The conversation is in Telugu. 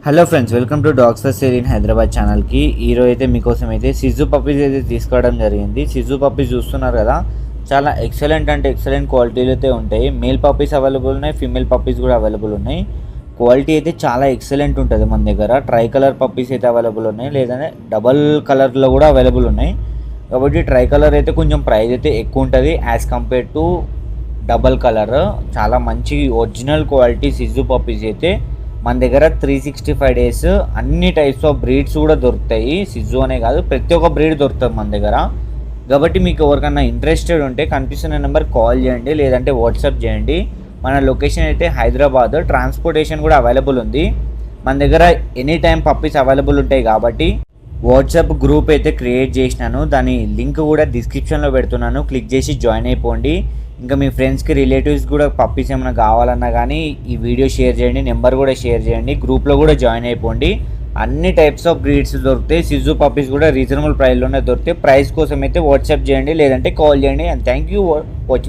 Hello friends, welcome to dogs for sale in Hyderabad ఛానల్కి. ఈరోజు అయితే మీకోసం అయితే సిజు పప్పీస్ అయితే తీసుకోవడం జరిగింది. సిజు పప్పీస్ చూస్తున్నారు కదా, చాలా ఎక్సలెంట్ అంటే ఎక్సలెంట్ క్వాలిటీలు అయితే ఉంటాయి. మేల్ పప్పీస్ అవైలబుల్ ఉన్నాయి, ఫీమేల్ పప్పీస్ కూడా అవైలబుల్ ఉన్నాయి. క్వాలిటీ అయితే చాలా ఎక్సలెంట్ ఉంటుంది మన దగ్గర. ట్రై కలర్ పప్పీస్ అయితే అవైలబుల్ ఉన్నాయి, లేదంటే డబల్ కలర్లో కూడా అవైలబుల్ ఉన్నాయి. కాబట్టి ట్రై కలర్ అయితే కొంచెం ప్రైస్ అయితే ఎక్కువ ఉంటుంది as compare to double colour. చాలా మంచి ఒరిజినల్ క్వాలిటీ సిజు పప్పీస్ అయితే మన దగ్గర 365 డేస్ అన్ని టైప్స్ ఆఫ్ బ్రీడ్స్ కూడా దొరుకుతాయి. సిజు అనే కాదు, ప్రతి ఒక్క బ్రీడ్ దొరుకుతుంది మన దగ్గర. కాబట్టి మీకు ఎవరికన్నా ఇంట్రెస్టెడ్ ఉంటే కనిపిస్తున్న నెంబర్ కాల్ చేయండి, లేదంటే వాట్సాప్ చేయండి. మన లొకేషన్ అయితే హైదరాబాద్. ట్రాన్స్పోర్టేషన్ కూడా అవైలబుల్ ఉంది మన దగ్గర. ఎనీ టైం పప్పీస్ అవైలబుల్ ఉంటాయి. కాబట్టి వాట్సాప్ గ్రూప్ అయితే క్రియేట్ చేసినాను, దాని లింక్ కూడా డిస్క్రిప్షన్లో పెడుతున్నాను, క్లిక్ చేసి జాయిన్ అయిపోండి. ఇంకా మీ ఫ్రెండ్స్కి రిలేటివ్స్ కూడా పప్పీస్ ఏమైనా కావాలన్నా కానీ ఈ వీడియో షేర్ చేయండి, నెంబర్ కూడా షేర్ చేయండి, గ్రూప్లో కూడా జాయిన్ అయిపోండి. అన్ని టైప్స్ ఆఫ్ బ్రీడ్స్ దొరుకుతాయి. సిజు పప్పీస్ కూడా రీజనబుల్ ప్రైస్లోనే దొరుకుతాయి. ప్రైస్ కోసం అయితే వాట్సాప్ చేయండి, లేదంటే కాల్ చేయండి. And thank you watching.